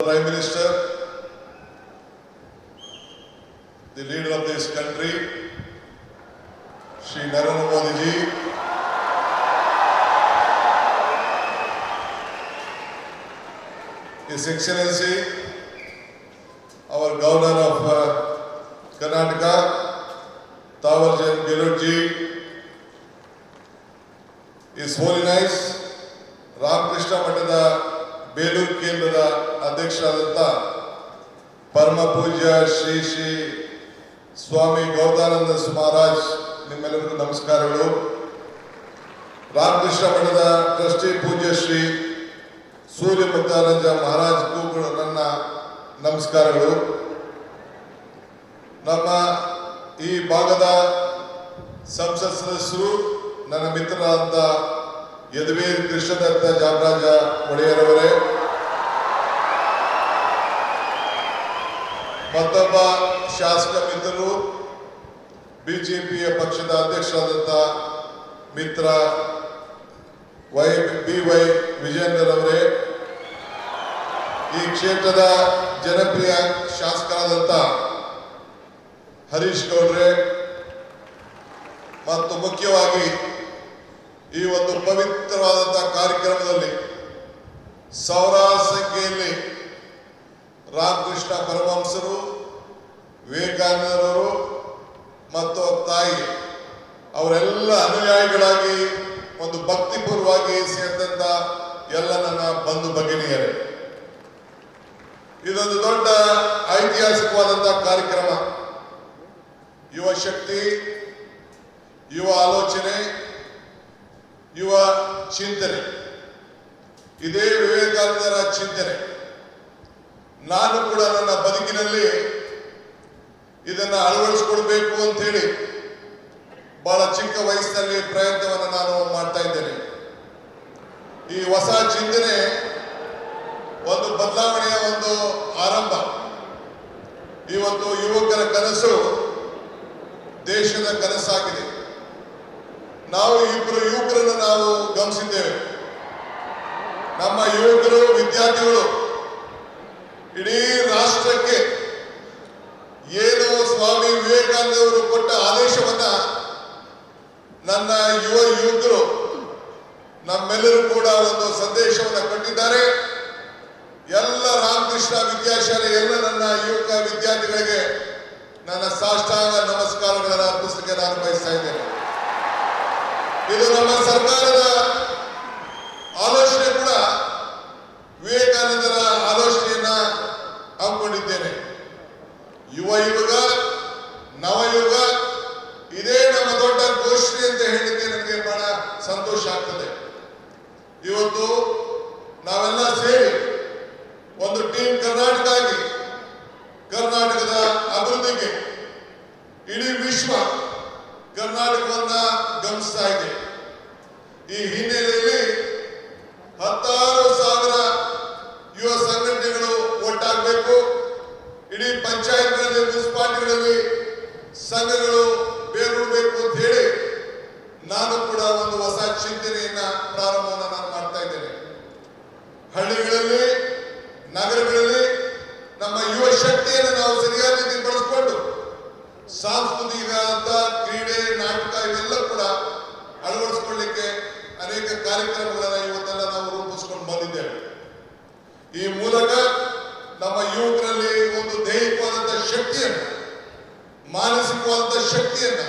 Prime Minister, the leader of this country, Shri Narendra Modi ji, His Excellency, our Governor of Karnataka, Tawarchand Gehlot ji, His Holiness, Ramakrishna Maಠದ Belur ಕೇಂದ್ರದ ಅಧ್ಯಕ್ಷರಾದಂಥ ಪರಮ ಪೂಜ್ಯ ಶ್ರೀ ಶ್ರೀ ಸ್ವಾಮಿ ಗೌತಾನಂದ ಮಹಾರಾಜ್, ನಿಮ್ಮೆಲ್ಲರಿಗೂ ನಮಸ್ಕಾರಗಳು. ರಾಮಕೃಷ್ಣ ಮಠದ trustee ಪೂಜ್ಯ ಶ್ರೀ ಸೂರ್ಯ ಮುಕ್ತಾನಂದ ಮಹಾರಾಜ್ಗೂ ಕೂಡ ನನ್ನ ನಮಸ್ಕಾರಗಳು. ನಮ್ಮ ಈ ಭಾಗದ ಸಂಸತ್ ಸದಸ್ಯರು, ನನ್ನ ಮಿತ್ರರಾದಂಥ ಯದುವೀರ್ ಕೃಷ್ಣದತ್ತ ಜಾಮರಾಜ ಒಡೆಯರವರೇ, ಮತ್ತೊಬ್ಬ ಶಾಸಕ ಮಿತ್ರರು, ಬಿಜೆಪಿಯ ಪಕ್ಷದ ಅಧ್ಯಕ್ಷರಾದಂಥ ಮಿತ್ರ ಬಿ.ವೈ. ವಿಜೇಂದ್ರರವರೇ, ಈ ಕ್ಷೇತ್ರದ ಜನಪ್ರಿಯ ಶಾಸಕರಾದಂಥ ಹರೀಶ್ ಗೌಡ್ರೆ, ಮತ್ತು ಮುಖ್ಯವಾಗಿ ಈ ಒಂದು ಪವಿತ್ರವಾದಂತಹ ಕಾರ್ಯಕ್ರಮದಲ್ಲಿ ಸಾವಿರಾರು ಸಂಖ್ಯೆಯಲ್ಲಿ ರಾಮಕೃಷ್ಣ ಪರಮಹಂಸರು, ವಿವೇಕಾನಂದರವರು ಮತ್ತು ತಾಯಿ ಅವರೆಲ್ಲ ಅನುಯಾಯಿಗಳಾಗಿ ಒಂದು ಭಕ್ತಿಪೂರ್ವವಾಗಿ ಸೇರಿದಂತ ಎಲ್ಲ ನನ್ನ ಬಂಧು ಭಗಿನಿಯರೇ, ಇದೊಂದು ದೊಡ್ಡ ಐತಿಹಾಸಿಕವಾದಂತಹ ಕಾರ್ಯಕ್ರಮ. ಯುವ ಶಕ್ತಿ, ಯುವ ಆಲೋಚನೆ, ಯುವ ಚಿಂತನೆ, ಇದೇ ವಿವೇಕಾನಂದರ ಚಿಂತನೆ. ನಾನು ಕೂಡ ನನ್ನ ಬದುಕಿನಲ್ಲಿ ಇದನ್ನ ಅಳವಡಿಸಿಕೊಳ್ಬೇಕು ಅಂತ ಹೇಳಿ ಬಹಳ ಚಿಕ್ಕ ವಯಸ್ಸಿನಲ್ಲಿ ಪ್ರಯತ್ನವನ್ನು ನಾನು ಮಾಡ್ತಾ ಇದ್ದೇನೆ. ಈ ಹೊಸ ಚಿಂತನೆ ಒಂದು ಬದಲಾವಣೆಯ ಒಂದು ಆರಂಭ. ಇವತ್ತು ಯುವಕರ ಕನಸು ದೇಶದ ಕನಸಾಗಿದೆ. ನಾವು ಇಬ್ಬರು ಯುವಕರನ್ನು ನಾವು ಗಮನಿಸಿದ್ದೇವೆ. ನಮ್ಮ ಯುವಕರು, ವಿದ್ಯಾರ್ಥಿಗಳು ಇಡೀ ರಾಷ್ಟ್ರಕ್ಕೆ ಏನು ಸ್ವಾಮಿ ವಿವೇಕಾನಂದವರು ಕೊಟ್ಟ ಆದೇಶವನ್ನ ನನ್ನ ಯುವಕರು ನಮ್ಮೆಲ್ಲರೂ ಕೂಡ ಒಂದು ಸಂದೇಶವನ್ನು ಕೊಟ್ಟಿದ್ದಾರೆ. ಎಲ್ಲ ರಾಮಕೃಷ್ಣ ವಿದ್ಯಾಶಾಲೆ ಎಲ್ಲ ನನ್ನ ಯುವಕ ವಿದ್ಯಾರ್ಥಿಗಳಿಗೆ ನನ್ನ ಸಾಷ್ಟಾಂಗ ನಮಸ್ಕಾರಗಳನ್ನು ಅರ್ಪಿಸಲಿಕ್ಕೆ ನಾನು ಬಯಸ್ತಾ ಇದ್ದೇನೆ. ಇದು ನಮ್ಮ ಸರ್ಕಾರದ ಆಲೋಚನೆ ಕೂಡ ವಿವೇಕಾನಂದರ ಆಲೋಚನೆಯನ್ನ ಹಮ್ಮಿಕೊಂಡಿದ್ದೇನೆ. ಯುವ ಯುಗ, ನವಯುಗ, ಇದೇ ನಮ್ಮ ದೊಡ್ಡ ಘೋಷಣೆ ಅಂತ ಹೇಳಿಕ್ಕೆ ನನಗೆ ಬಹಳ ಸಂತೋಷ ಆಗ್ತದೆ. ಇವತ್ತು ನಾವೆಲ್ಲ ಸೇರಿ ಒಂದು ಟೀಮ್ ಕರ್ನಾಟಕ ಆಗಿ ಕರ್ನಾಟಕದ ಅಭಿವೃದ್ಧಿಗೆ ಇಡೀ ವಿಶ್ವ ಕರ್ನಾಟಕವನ್ನ ಗಮನಿಸ್ತಾ ಇದೆ. ಈ ಹಿನ್ನೆಲೆಯಲ್ಲಿ 10,000 ಯುವ ಸಂಘಟನೆಗಳು ಒಟ್ಟಾಗಬೇಕು. ಇಡೀ ಪಂಚಾಯತ್ಗಳಲ್ಲಿ, ಮುನ್ಸಿಪಾಲಿಟಿಗಳಲ್ಲಿ ಸಂಘಗಳು ಬೇರೂಡಬೇಕು ಅಂತ ಹೇಳಿ ನಾನು ಕೂಡ ಒಂದು ಹೊಸ ಚಿಂತನೆಯನ್ನ ಪ್ರಾರಂಭವನ್ನು ನಾನು ಮಾಡ್ತಾ ಇದ್ದೇನೆ. ಹಳ್ಳಿಗಳಲ್ಲಿ, ನಗರಗಳಲ್ಲಿ ನಮ್ಮ ಯುವ ಶಕ್ತಿಯನ್ನು ನಾವು ಸರಿಯಾದ ರೀತಿ ಬಳಸಿಕೊಂಡು ಸಾಂಸ್ಕೃತಿಕ ಕ್ರೀಡೆ, ನಾಟಕ ಇವೆಲ್ಲ ಕೂಡ ಅಳವಡಿಸಿಕೊಳ್ಳಿಕ್ಕೆ ಅನೇಕ ಕಾರ್ಯಕ್ರಮಗಳನ್ನು ಇವತ್ತೆಲ್ಲ ನಾವು ರೂಪಿಸಿಕೊಂಡು ಬಂದಿದ್ದೇವೆ. ಈ ಮೂಲಕ ನಮ್ಮ ಯುವಕರಲ್ಲಿ ಒಂದು ದೈಹಿಕವಾದಂತಹ ಶಕ್ತಿಯನ್ನು, ಮಾನಸಿಕವಾದಂತಹ ಶಕ್ತಿಯನ್ನ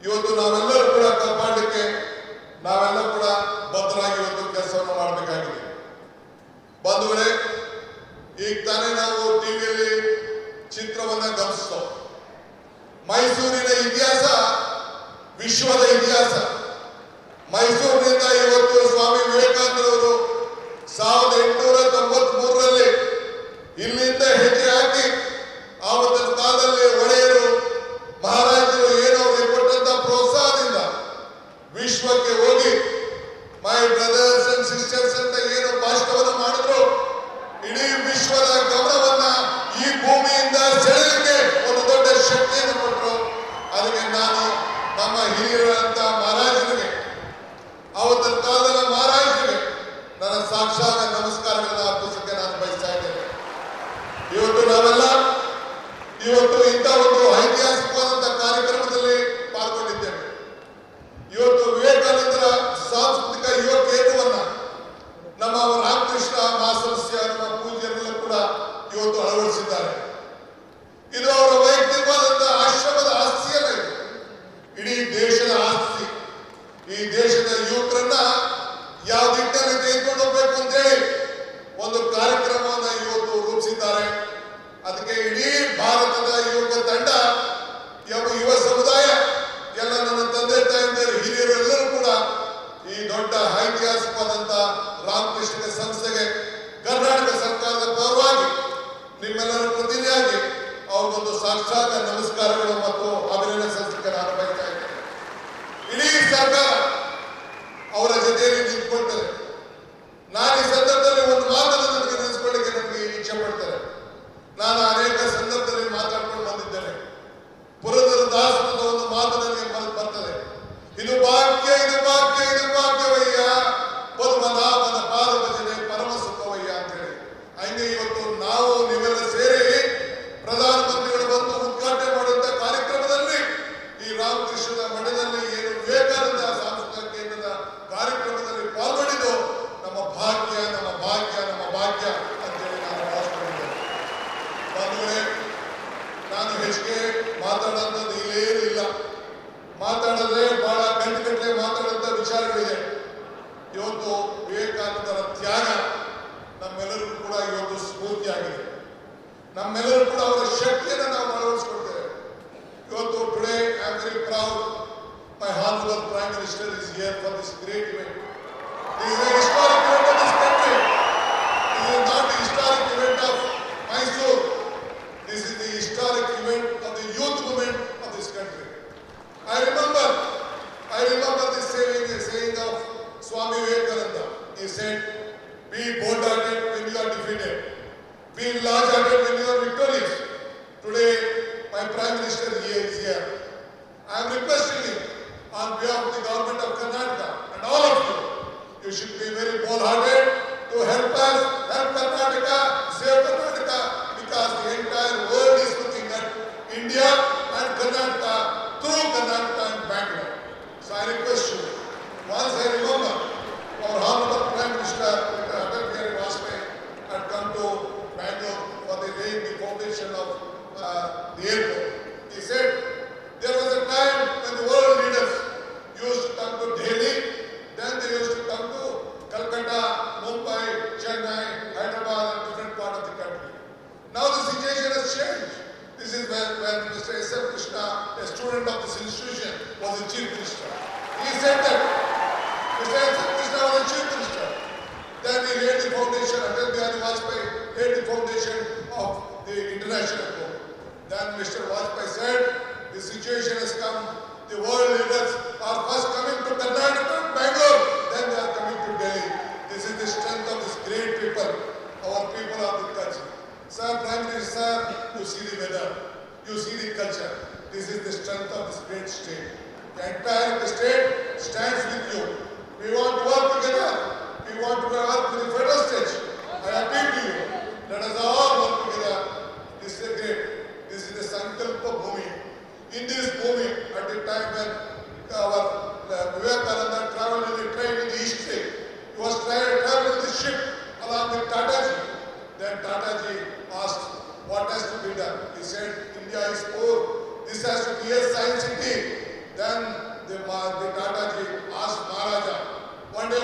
ಇವತ್ತು ನಾವೆಲ್ಲರೂ ಕೂಡ ಕಾಪಾಡಲಿಕ್ಕೆ ನಾವೆಲ್ಲ ಕೂಡ ಬದ್ಧರಾಗಿ ಇವತ್ತು ಕೆಲಸವನ್ನು ಮಾಡಬೇಕಾಗಿದೆ. ಬಂಧುಗಳೇ, ಈಗ ತಾನೇ ನಾವು ಟಿವಿಯಲ್ಲಿ ಚಿತ್ರವನ್ನ ಗಮನಿಸ್ತೋ. ಮೈಸೂರಿನ ಇತಿಹಾಸ ವಿಶ್ವದ ಇತಿಹಾಸ. ಮೈಸೂರಿನಿಂದ ಇವತ್ತು ಸ್ವಾಮಿ ವಿವೇಕಾನಂದರವರು 1893ರಲ್ಲಿ ಇಲ್ಲಿಂದ ಹೆಜ್ಜೆ ಹಾಕಿ ಆವತ್ತಿನ ಕಾಲದಲ್ಲಿ ಒಡೆಯರು, ಮಹಾರಾಜರು ಏನೋ ಅವರಿಗೆ ಕೊಟ್ಟಂತ ಪ್ರೋತ್ಸಾಹದಿಂದ ವಿಶ್ವಕ್ಕೆ ಹೋಗಿ ಮೈ ಬ್ರದರ್ಸ್ ಅಂಡ್ ಸಿಸ್ಟರ್ಸ್ ಅಂತ ಏನು ಭಾಷಣವನ್ನು ಮಾಡಿದ್ರು, ಇಡೀ ವಿಶ್ವದ ಗಮನವನ್ನ ಈ ಭೂಮಿಯಿಂದ ಸೆಳೆಯಲಿಕ್ಕೆ ಒಂದು ದೊಡ್ಡ ಶಕ್ತಿಯನ್ನು ಕೊಟ್ಟರು. ಅದಕ್ಕೆ ನಾನು ನಮ್ಮ ಹಿರಿಯರಂತ ಮಹಾರಾಜರಿಗೆ, ಅವತ್ತಿನ ಕಾಲದ ಮಹಾರಾಜರಿಗೆ ನನ್ನ ಸಾಕ್ಷಾತ್ ನಮಸ್ಕಾರಗಳನ್ನು ಅರ್ಪಿಸಕ್ಕೆ ನಾನು ಬಯಸ್ತಾ ಇದ್ದೇನೆ. ನಿಮ್ಮೆಲ್ಲರ ಪ್ರತಿನಿಧಿಯಾಗಿ ಅವ್ರಿಗೊಂದು ಸಾಕ್ಷಾತ್ ನಮಸ್ಕಾರಗಳು ಮತ್ತು ಅಭಿನಂದನೆ ಸಲ್ಲಿಸಲಿಕ್ಕೆ ನಾನು ಬಯಸ್ತಾ ಇದ್ದೇನೆ. ಇಡೀ ಸರ್ಕಾರ ಅವರ ಜೊತೆಯಲ್ಲಿ ನಿಂತ್ಕೊಳ್ತಾರೆ. ನಾನು ಈ ಸಂದರ್ಭದಲ್ಲಿ ಒಂದು ಮಾತನ್ನು ನನಗೆ ನೆನೆಸ್ಕೊಳ್ಳಿಕ್ಕೆ ನನಗೆ ಇಚ್ಛೆ ಪಡ್ತಾರೆ. ನಾನು ಅನೇಕ ಸಂದರ್ಭದಲ್ಲಿ ಮಾತಾಡ್ಕೊಂಡು ಬಂದಿದ್ದೇನೆ. ಪುರಂದರದಾಸರದ ಒಂದು ಮಾತು ನನಗೆ ಬರ್ತದೆ. ಇದು ಭಾಗ್ಯ, ಇದು ಭಾಗ್ಯ, ಇದು ಭಾಗ್ಯವಯ್ಯ, ಪದ್ಮನಾಭನ ಪಾದ ಭಜನೆ ಪರಮ ಸುಖವಯ್ಯ ಅಂತ ಹೇಳಿ. ಹಂಗೆ ಇವತ್ತು ನಾವು ನೀವೆಲ್ಲ ಸೇರಿ ಪ್ರಧಾನಮಂತ್ರಿಗಳು ಬಂದು ಉದ್ಘಾಟನೆ ಮಾಡುವಂತಹ ಕಾರ್ಯಕ್ರಮದಲ್ಲಿ ಈ ರಾಮಕೃಷ್ಣದ ಮಠದಲ್ಲಿ ಏನು ವಿವೇಕಾನಂದ ಸಾಂಸ್ಕೃತಿಕ ಕೇಂದ್ರದ ಕಾರ್ಯಕ್ರಮದಲ್ಲಿ ಪಾಲ್ಗೊಂಡಿದ್ದು ನಮ್ಮ ಭಾಗ್ಯ, ನಮ್ಮ ಭಾಗ್ಯ, ನಮ್ಮ ಭಾಗ್ಯ ಅಂತೇಳಿ ನಾನು ಭಾವಿಸ್ಕೊಂಡಿದ್ದೇನೆ. ಬಂಧುಗಳೇ, ನಾನು ಹೆಚ್ಚಿಗೆ ಮಾತಾಡೋದು ಇಲ್ಲೇನೂ ಇಲ್ಲ. ಮಾತಾಡಿದ್ರೆ ಬಹಳ ಗಂಟೆಗಟ್ಟಲೆ ಮಾತಾಡುವಂತ ವಿಚಾರಗಳಿದೆ. ಇವತ್ತು ವಿವೇಕಾನಂದರ ತ್ಯಾಗ ನಮ್ಮೆಲ್ಲರಿಗೂ ಕೂಡ ಇವತ್ತು ಸ್ಫೂರ್ತಿಯಾಗಿದೆ. ನಮ್ಮೆಲ್ಲರೂ ಕೂಡ ಅವರ ಶಕ್ತಿಯನ್ನು ನಾವು ಅಳವಡಿಸಿಕೊಳ್ತೇವೆ. ಇವತ್ತು today I am very proud my honourable prime minister is here for this great event. This is a historic event of this country. This is not the historic event of Mysore. This is the historic event of the youth movement of this country. I remember this saying of Swami Vivekananda. He said, "Be bold-hearted when you are defeated. Be large-hearted when you are victorious." Today, my Prime Minister is here. I am requesting him on behalf of the government of Karnataka and all of you. You should be very bold-hearted to help us, help Karnataka, save Karnataka, because the entire world is looking at India and Karnataka through Karnataka and Bangalore. So I request you, once I remember our Honorable Prime Minister, Atal Bihari Vajpayee, had come to Bangalore for the laying the foundation of the airport. He said, there was a time when the world leaders used to come to Delhi, then they used to come to Calcutta, Mumbai, Chennai, Hyderabad and different part of the country. Now the situation has changed. This is when Mr. S.M. Krishna, a student of this institution, was the Chief Minister. He said that Mr. S.M. Krishna was the Chief Minister. Then he laid the foundation, Atal Bihari Vajpayee laid the foundation of the international court. Then Mr. Vajpayee said, the situation has come, the world leaders are first coming to Karnataka and Bangalore, then they are coming to Delhi. This is the strength of this great people, our people of the country. Sir, Prime Minister, you see the weather, you see the culture. This is the strength of this great state. The entire state stands with you. We want to work together. We want to work with the federal state. I appeal to you. Let us all work together. This is great. This is the Sankalpa Bhumi. In this Bhumi, at the time when our Vivekananda traveled in the train in the east state, he was traveling in the ship along with Tataji. Then Tataji asked, what has to be done? He said, India is poor. This has to be a science city. Then the Tataji asked Maharaja. One day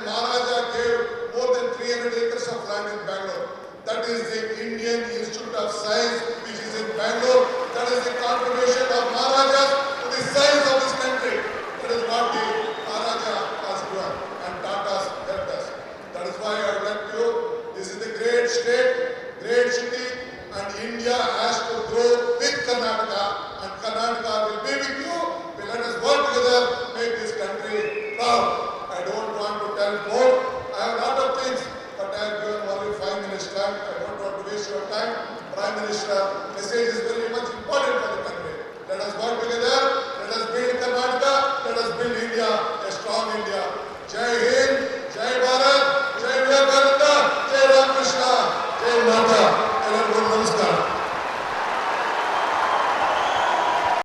Maharaja gave more than 300 acres of land in Bangalore. That is the Indian Institute of Science, which is in Bangalore. That is the contribution of Maharaja to the science of this country. That is what the Maharaja has done, and Tata's helped us. That is why I would like you. This is the great state, great city, and India has to grow with Karnataka, and Karnataka will be with you. Let us work together, make this country proud. I don't want to tell more. I have a lot of things, but I have given only 5 minutes time. I don't want to waste your time. Prime Minister, message is very much important for the country. Let us work together. Let us build Karnataka. Let us build India, a strong India. Jai